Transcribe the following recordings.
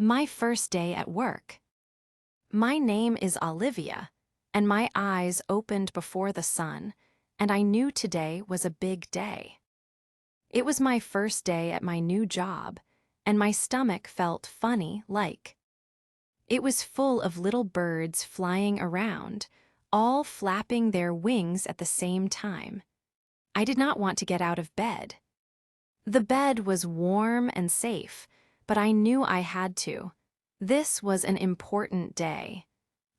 My first day at work. My name is Olivia, and my eyes opened before the sun, and I knew today was a big day. It was my first day at my new job, and my stomach felt funny like. It was full of little birds flying around, all flapping their wings at the same time. I did not want to get out of bed. The bed was warm and safe, but I knew I had to. This was an important day.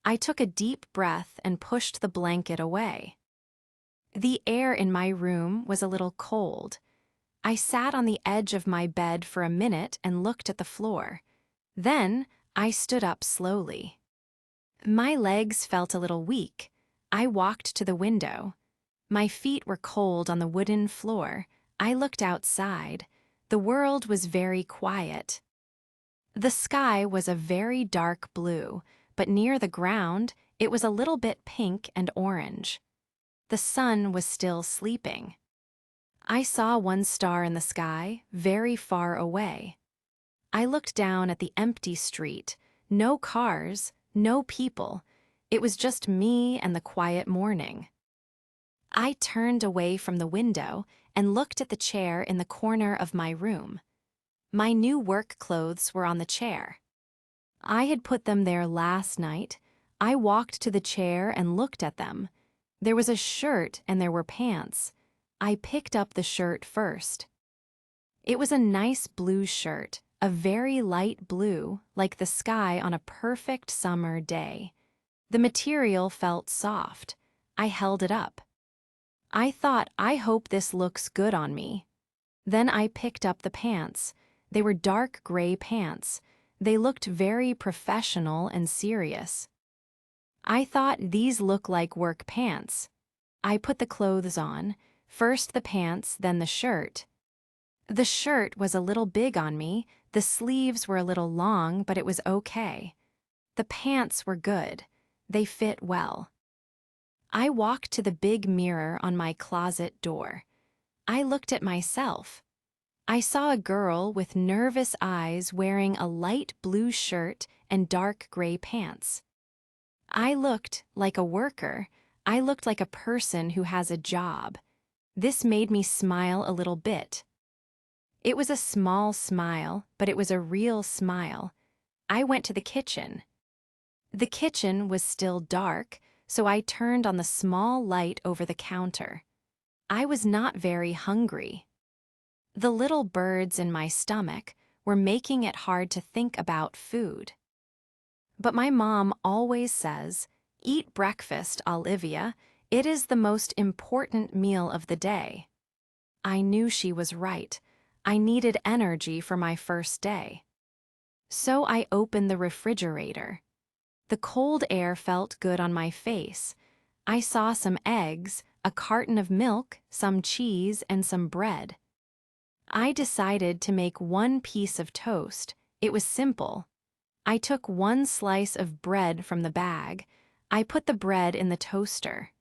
I took a deep breath and pushed the blanket away. The air in my room was a little cold. I sat on the edge of my bed for a minute and looked at the floor. Then I stood up slowly. My legs felt a little weak. I walked to the window. My feet were cold on the wooden floor. I looked outside. The world was very quiet. The sky was a very dark blue, but near the ground, it was a little bit pink and orange. The sun was still sleeping. I saw one star in the sky, very far away. I looked down at the empty street. No cars, no people. It was just me and the quiet morning. I turned away from the window and looked at the chair in the corner of my room. My new work clothes were on the chair. I had put them there last night. I walked to the chair and looked at them. There was a shirt and there were pants. I picked up the shirt first. It was a nice blue shirt, a very light blue, like the sky on a perfect summer day. The material felt soft. I held it up. I thought, I hope this looks good on me. Then I picked up the pants. They were dark gray pants. They looked very professional and serious. I thought these look like work pants. I put the clothes on, first the pants, then the shirt. The shirt was a little big on me, the sleeves were a little long, but it was okay. The pants were good. They fit well. I walked to the big mirror on my closet door. I looked at myself. I saw a girl with nervous eyes wearing a light blue shirt and dark gray pants. I looked like a worker. I looked like a person who has a job. This made me smile a little bit. It was a small smile, but it was a real smile. I went to the kitchen. The kitchen was still dark, so I turned on the small light over the counter. I was not very hungry. The little birds in my stomach were making it hard to think about food. But my mom always says, "Eat breakfast, Olivia. It is the most important meal of the day." I knew she was right. I needed energy for my first day. So I opened the refrigerator. The cold air felt good on my face. I saw some eggs, a carton of milk, some cheese, and some bread. I decided to make one piece of toast. It was simple. I took one slice of bread from the bag. I put the bread in the toaster.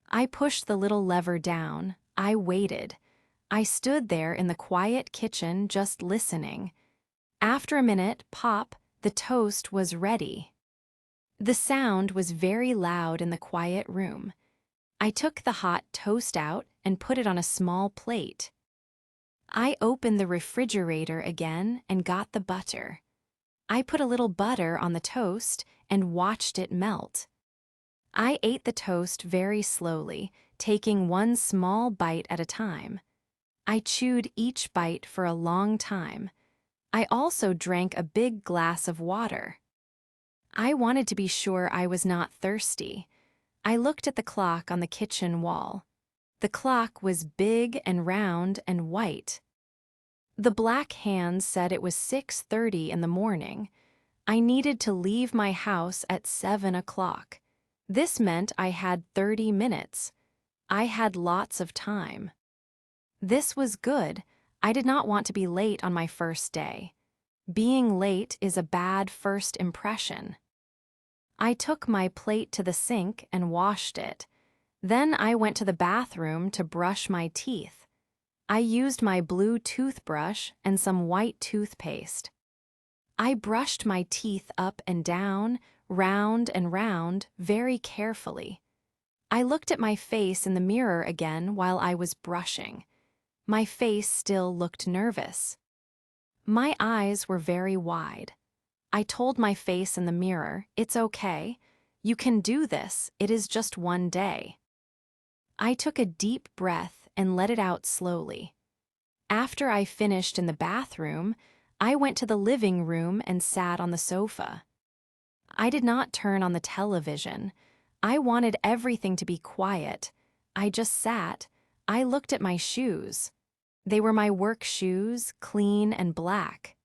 I pushed the little lever down. I waited. I stood there in the quiet kitchen just listening. After a minute, pop, the toast was ready. The sound was very loud in the quiet room. I took the hot toast out and put it on a small plate. I opened the refrigerator again and got the butter. I put a little butter on the toast and watched it melt. I ate the toast very slowly, taking one small bite at a time. I chewed each bite for a long time. I also drank a big glass of water. I wanted to be sure I was not thirsty. I looked at the clock on the kitchen wall. The clock was big and round and white. The black hands said it was 6:30 in the morning. I needed to leave my house at 7 o'clock. This meant I had 30 minutes. I had lots of time. This was good. I did not want to be late on my first day. Being late is a bad first impression. I took my plate to the sink and washed it. Then I went to the bathroom to brush my teeth. I used my blue toothbrush and some white toothpaste. I brushed my teeth up and down, round and round, very carefully. I looked at my face in the mirror again while I was brushing. My face still looked nervous. My eyes were very wide. I told my face in the mirror, "It's okay. You can do this. It is just one day." I took a deep breath and let it out slowly. After I finished in the bathroom, I went to the living room and sat on the sofa. I did not turn on the television. I wanted everything to be quiet. I just sat. I looked at my shoes. They were my work shoes, clean and black.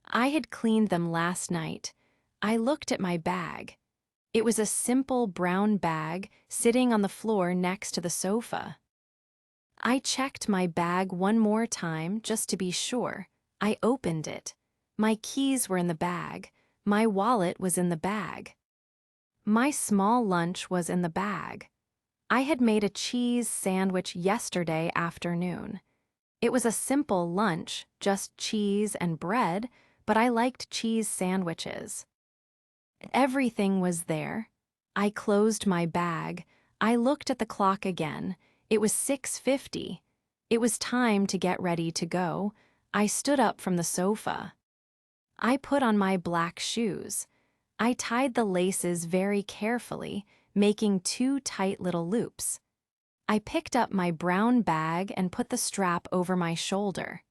I had cleaned them last night. I looked at my bag. It was a simple brown bag sitting on the floor next to the sofa. I checked my bag one more time just to be sure. I opened it. My keys were in the bag. My wallet was in the bag. My small lunch was in the bag. I had made a cheese sandwich yesterday afternoon. It was a simple lunch, just cheese and bread, but I liked cheese sandwiches. Everything was there. I closed my bag. I looked at the clock again. It was 6:50. It was time to get ready to go. I stood up from the sofa. I put on my black shoes. I tied the laces very carefully, making 2 tight little loops. I picked up my brown bag and put the strap over my shoulder.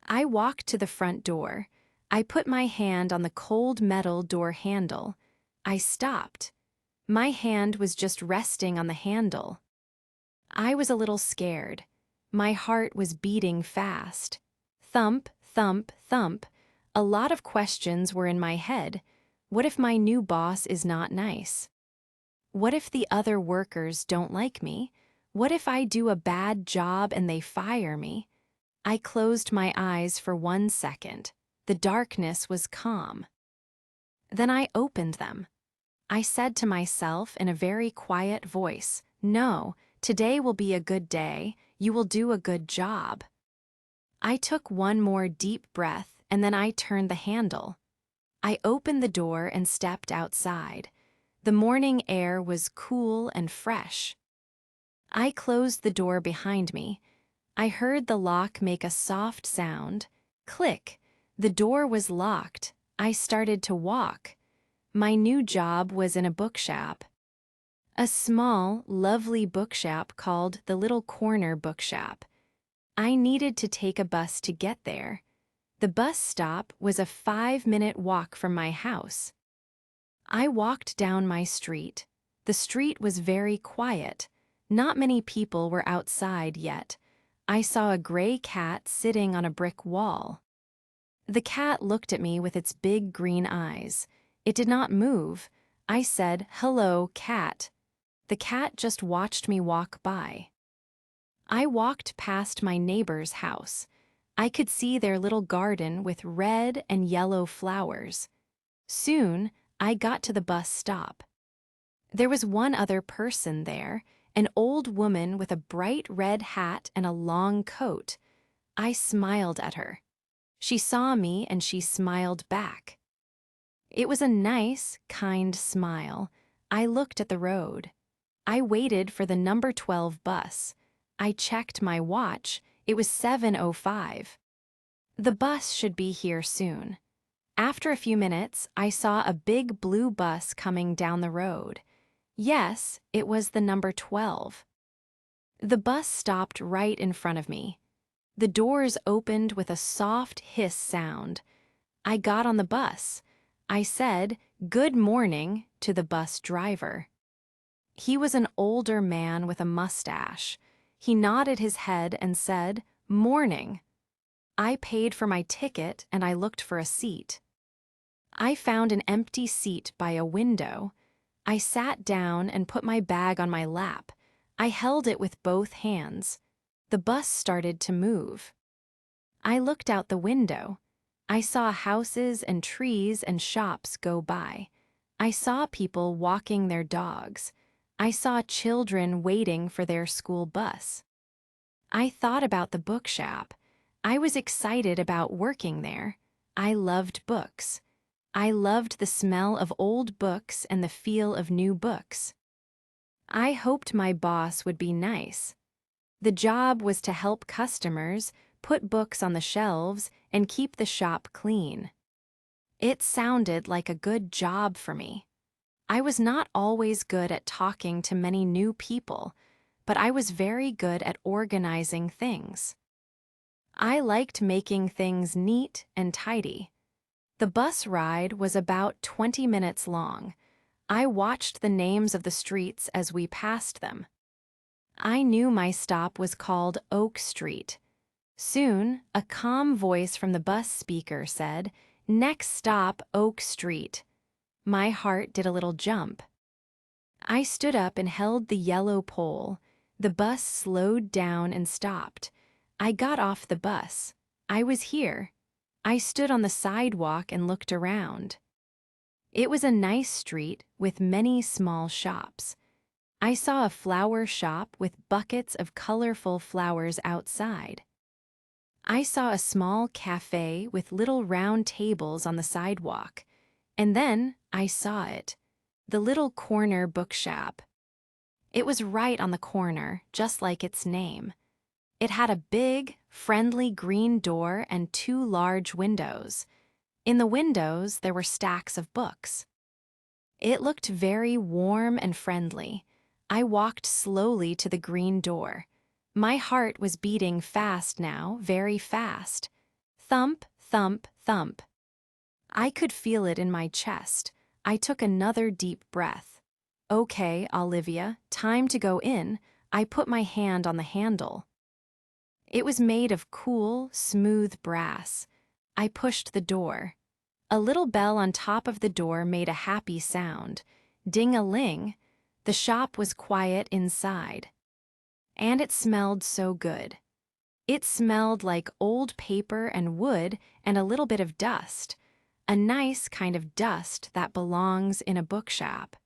I walked to the front door. I put my hand on the cold metal door handle. I stopped. My hand was just resting on the handle. I was a little scared. My heart was beating fast. Thump, thump, thump. A lot of questions were in my head. What if my new boss is not nice? What if the other workers don't like me? What if I do a bad job and they fire me? I closed my eyes for 1 second. The darkness was calm. Then I opened them. I said to myself in a very quiet voice, "No, today will be a good day. You will do a good job." I took one more deep breath and then I turned the handle. I opened the door and stepped outside. The morning air was cool and fresh. I closed the door behind me. I heard the lock make a soft sound. Click. The door was locked. I started to walk. My new job was in a bookshop. A small, lovely bookshop called the Little Corner Bookshop. I needed to take a bus to get there. The bus stop was a 5-minute walk from my house. I walked down my street. The street was very quiet. Not many people were outside yet. I saw a gray cat sitting on a brick wall. The cat looked at me with its big green eyes. It did not move. I said, "Hello, cat." The cat just watched me walk by. I walked past my neighbor's house. I could see their little garden with red and yellow flowers. Soon, I got to the bus stop. There was one other person there, an old woman with a bright red hat and a long coat. I smiled at her. She saw me and she smiled back. It was a nice, kind smile. I looked at the road. I waited for the number 12 bus. I checked my watch. It was 7:05. The bus should be here soon. After a few minutes, I saw a big blue bus coming down the road. Yes, it was the number 12. The bus stopped right in front of me. The doors opened with a soft hiss sound. I got on the bus. I said, "Good morning," to the bus driver. He was an older man with a mustache. He nodded his head and said, "Morning." I paid for my ticket and I looked for a seat. I found an empty seat by a window. I sat down and put my bag on my lap. I held it with both hands. The bus started to move. I looked out the window. I saw houses and trees and shops go by. I saw people walking their dogs. I saw children waiting for their school bus. I thought about the bookshop. I was excited about working there. I loved books. I loved the smell of old books and the feel of new books. I hoped my boss would be nice. The job was to help customers, put books on the shelves, and keep the shop clean. It sounded like a good job for me. I was not always good at talking to many new people, but I was very good at organizing things. I liked making things neat and tidy. The bus ride was about 20 minutes long. I watched the names of the streets as we passed them. I knew my stop was called Oak Street. Soon, a calm voice from the bus speaker said, "Next stop, Oak Street." My heart did a little jump. I stood up and held the yellow pole. The bus slowed down and stopped. I got off the bus. I was here. I stood on the sidewalk and looked around. It was a nice street with many small shops. I saw a flower shop with buckets of colorful flowers outside. I saw a small cafe with little round tables on the sidewalk. And then I saw it, the little corner bookshop. It was right on the corner, just like its name. It had a big, friendly green door and 2 large windows. In the windows, there were stacks of books. It looked very warm and friendly. I walked slowly to the green door. My heart was beating fast now, very fast. Thump, thump, thump. I could feel it in my chest. I took another deep breath. "Okay, Olivia, time to go in." I put my hand on the handle. It was made of cool, smooth brass. I pushed the door. A little bell on top of the door made a happy sound. Ding-a-ling. The shop was quiet inside. And it smelled so good. It smelled like old paper and wood and a little bit of dust. A nice kind of dust that belongs in a bookshop.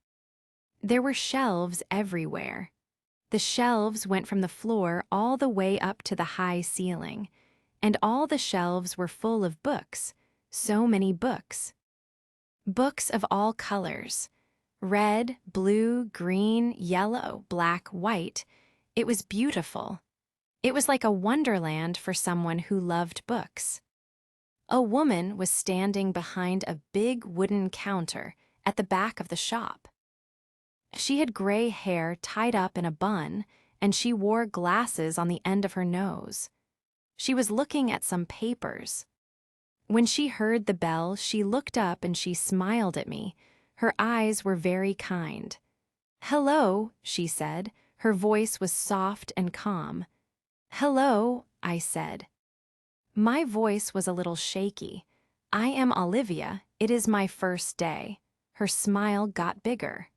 There were shelves everywhere. The shelves went from the floor all the way up to the high ceiling, and all the shelves were full of books, so many books. Books of all colors, red, blue, green, yellow, black, white. It was beautiful. It was like a wonderland for someone who loved books. A woman was standing behind a big wooden counter at the back of the shop. She had gray hair tied up in a bun, and she wore glasses on the end of her nose. She was looking at some papers. When she heard the bell, she looked up and she smiled at me. Her eyes were very kind. "Hello," she said. Her voice was soft and calm. "Hello," I said. My voice was a little shaky. "I am Olivia. It is my first day." Her smile got bigger.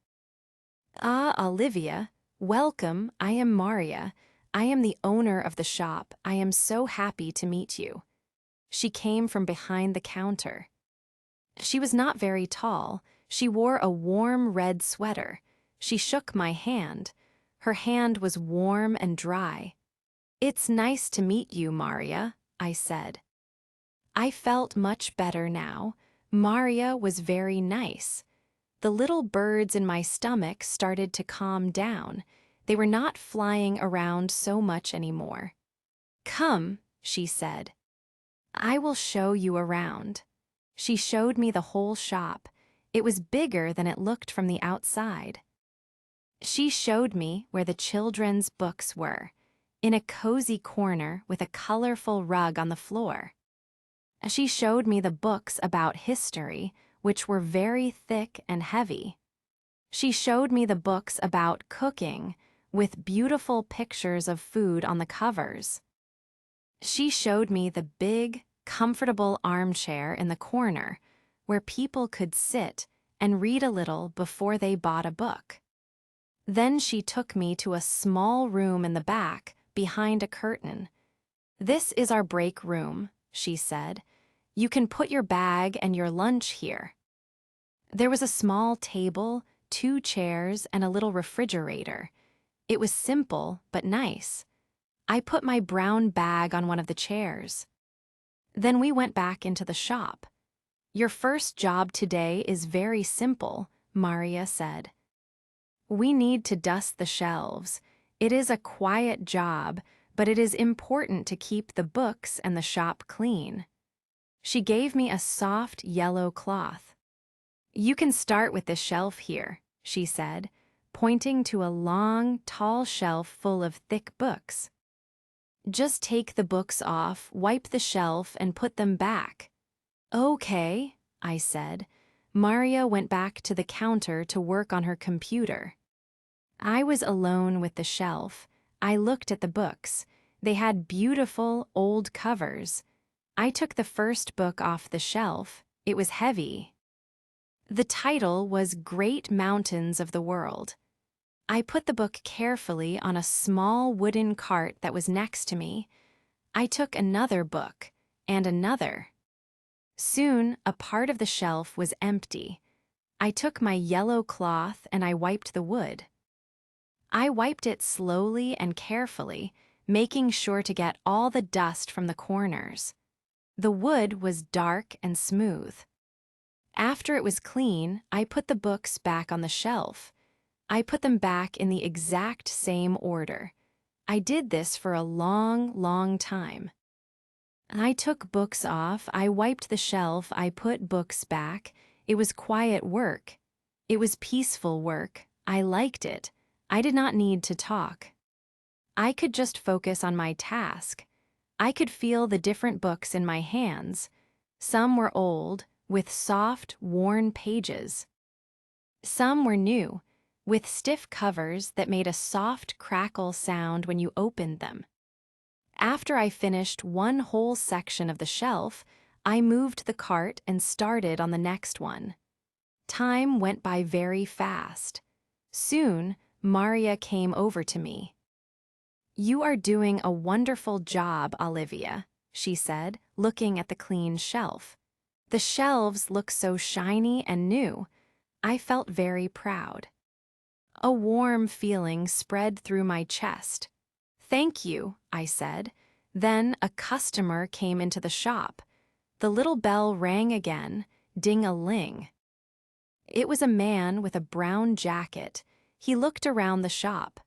"Ah, Olivia. Welcome. I am Maria. I am the owner of the shop. I am so happy to meet you." She came from behind the counter. She was not very tall. She wore a warm red sweater. She shook my hand. Her hand was warm and dry. "It's nice to meet you, Maria," I said. I felt much better now. Maria was very nice. The little birds in my stomach started to calm down. They were not flying around so much anymore. "Come," she said. "I will show you around." She showed me the whole shop. It was bigger than it looked from the outside. She showed me where the children's books were, in a cozy corner with a colorful rug on the floor. She showed me the books about history, which were very thick and heavy. She showed me the books about cooking, with beautiful pictures of food on the covers. She showed me the big, comfortable armchair in the corner, where people could sit and read a little before they bought a book. Then she took me to a small room in the back, behind a curtain. "This is our break room," she said. "You can put your bag and your lunch here." There was a small table, 2 chairs, and a little refrigerator. It was simple but nice. I put my brown bag on one of the chairs. Then we went back into the shop. "Your first job today is very simple," Maria said. "We need to dust the shelves. It is a quiet job, but it is important to keep the books and the shop clean." She gave me a soft yellow cloth. "You can start with this shelf here," she said, pointing to a long, tall shelf full of thick books. "Just take the books off, wipe the shelf, and put them back." "Okay," I said. Maria went back to the counter to work on her computer. I was alone with the shelf. I looked at the books. They had beautiful, old covers. I took the first book off the shelf. It was heavy. The title was Great Mountains of the World. I put the book carefully on a small wooden cart that was next to me. I took another book, and another. Soon, a part of the shelf was empty. I took my yellow cloth and I wiped the wood. I wiped it slowly and carefully, making sure to get all the dust from the corners. The wood was dark and smooth. After it was clean, I put the books back on the shelf. I put them back in the exact same order. I did this for a long, long time. I took books off, I wiped the shelf, I put books back. It was quiet work. It was peaceful work. I liked it. I did not need to talk. I could just focus on my task. I could feel the different books in my hands. Some were old, with soft, worn pages. Some were new, with stiff covers that made a soft crackle sound when you opened them. After I finished one whole section of the shelf, I moved the cart and started on the next one. Time went by very fast. Soon, Maria came over to me. "You are doing a wonderful job, Olivia," she said, looking at the clean shelf. "The shelves look so shiny and new." I felt very proud. A warm feeling spread through my chest. "Thank you," I said. Then a customer came into the shop. The little bell rang again, ding-a-ling. It was a man with a brown jacket. He looked around the shop.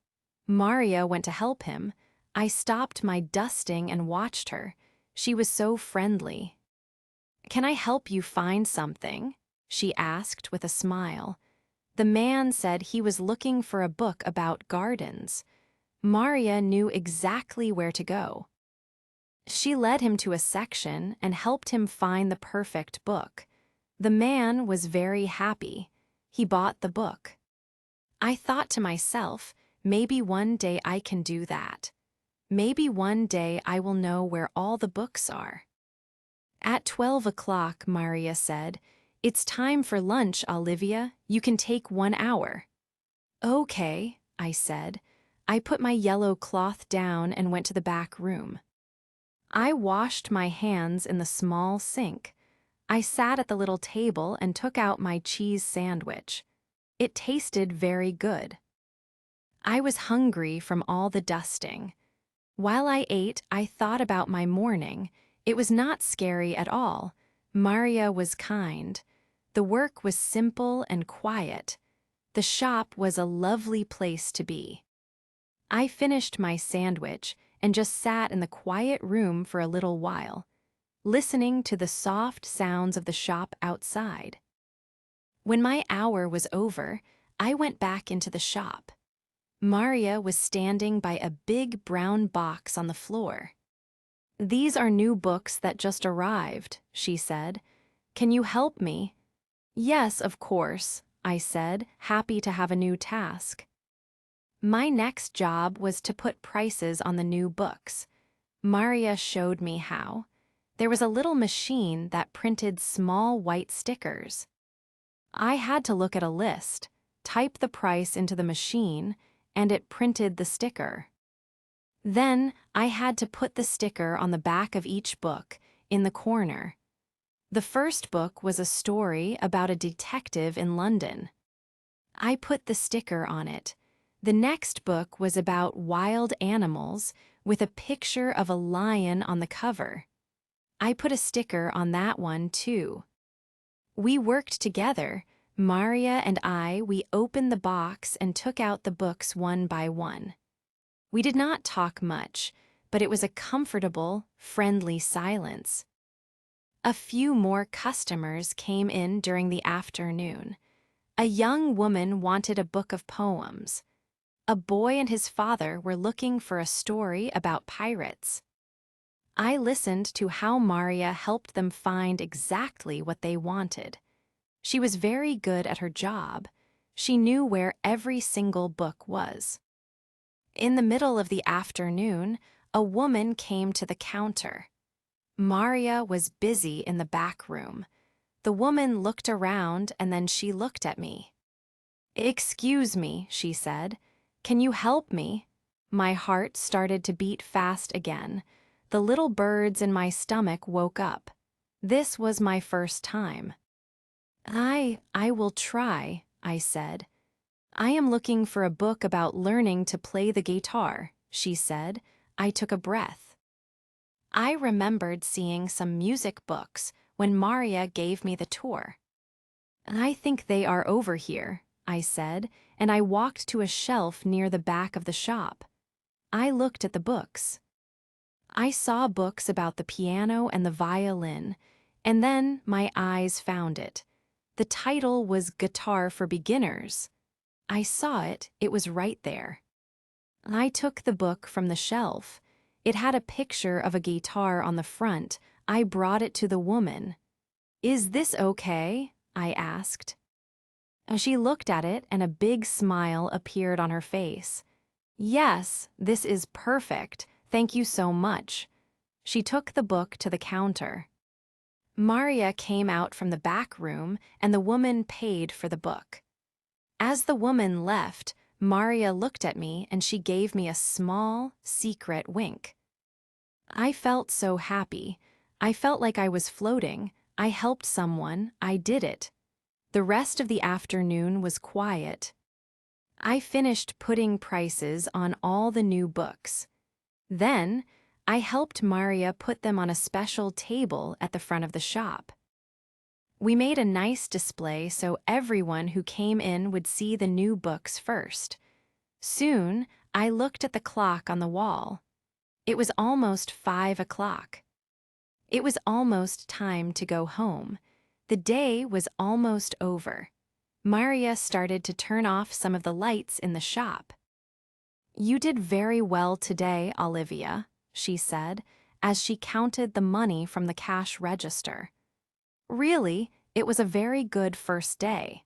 Maria went to help him. I stopped my dusting and watched her. She was so friendly. "Can I help you find something?" she asked with a smile. The man said he was looking for a book about gardens. Maria knew exactly where to go. She led him to a section and helped him find the perfect book. The man was very happy. He bought the book. I thought to myself, maybe one day I can do that. Maybe one day I will know where all the books are. At 12 o'clock, Maria said, "It's time for lunch, Olivia. You can take 1 hour." "Okay," I said. I put my yellow cloth down and went to the back room. I washed my hands in the small sink. I sat at the little table and took out my cheese sandwich. It tasted very good. I was hungry from all the dusting. While I ate, I thought about my morning. It was not scary at all. Maria was kind. The work was simple and quiet. The shop was a lovely place to be. I finished my sandwich and just sat in the quiet room for a little while, listening to the soft sounds of the shop outside. When my hour was over, I went back into the shop. Maria was standing by a big brown box on the floor. "These are new books that just arrived," she said. "Can you help me?" "Yes, of course," I said, happy to have a new task. My next job was to put prices on the new books. Maria showed me how. There was a little machine that printed small white stickers. I had to look at a list, type the price into the machine, and it printed the sticker. Then I had to put the sticker on the back of each book, in the corner. The first book was a story about a detective in London. I put the sticker on it. The next book was about wild animals with a picture of a lion on the cover. I put a sticker on that one too. We worked together. Maria and we opened the box and took out the books one by one. We did not talk much, but it was a comfortable, friendly silence. A few more customers came in during the afternoon. A young woman wanted a book of poems. A boy and his father were looking for a story about pirates. I listened to how Maria helped them find exactly what they wanted. She was very good at her job. She knew where every single book was. In the middle of the afternoon, a woman came to the counter. Maria was busy in the back room. The woman looked around and then she looked at me. "Excuse me," she said. "Can you help me?" My heart started to beat fast again. The little birds in my stomach woke up. This was my first time. I will try," I said. "I am looking for a book about learning to play the guitar," she said. I took a breath. I remembered seeing some music books when Maria gave me the tour. "I think they are over here," I said, and I walked to a shelf near the back of the shop. I looked at the books. I saw books about the piano and the violin, and then my eyes found it. The title was Guitar for Beginners. I saw it, it was right there. I took the book from the shelf. It had a picture of a guitar on the front. I brought it to the woman. "Is this okay?" I asked. She looked at it and a big smile appeared on her face. "Yes, this is perfect. Thank you so much." She took the book to the counter. Maria came out from the back room and the woman paid for the book. As the woman left, Maria looked at me and she gave me a small, secret wink. I felt so happy. I felt like I was floating. I helped someone. I did it. The rest of the afternoon was quiet. I finished putting prices on all the new books. Then, I helped Maria put them on a special table at the front of the shop. We made a nice display so everyone who came in would see the new books first. Soon, I looked at the clock on the wall. It was almost 5 o'clock. It was almost time to go home. The day was almost over. Maria started to turn off some of the lights in the shop. "You did very well today, Olivia," she said, as she counted the money from the cash register. Really, it was a very good first day.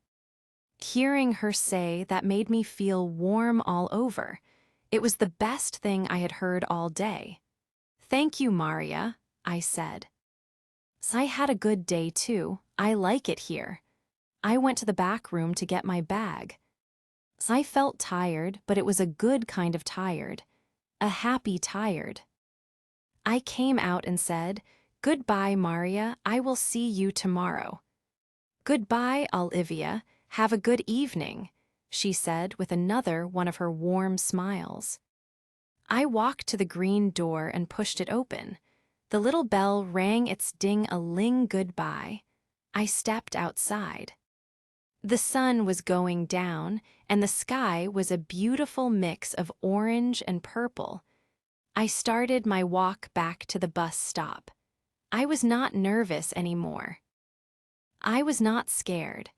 Hearing her say that made me feel warm all over. It was the best thing I had heard all day. "Thank you, Maria," I said. "I had a good day too. I like it here." I went to the back room to get my bag. I felt tired, but it was a good kind of tired. A happy tired. I came out and said, "Goodbye, Maria. I will see you tomorrow." "Goodbye, Olivia. Have a good evening," she said with another one of her warm smiles. I walked to the green door and pushed it open. The little bell rang its ding-a-ling goodbye. I stepped outside. The sun was going down, and the sky was a beautiful mix of orange and purple. I started my walk back to the bus stop. I was not nervous anymore. I was not scared.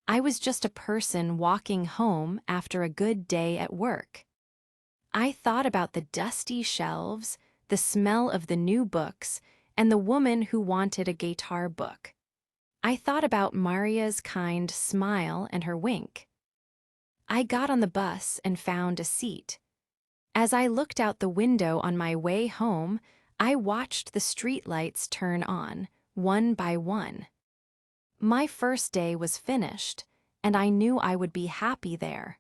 I was just a person walking home after a good day at work. I thought about the dusty shelves, the smell of the new books, and the woman who wanted a guitar book. I thought about Maria's kind smile and her wink. I got on the bus and found a seat. As I looked out the window on my way home, I watched the streetlights turn on, one by one. My first day was finished, and I knew I would be happy there.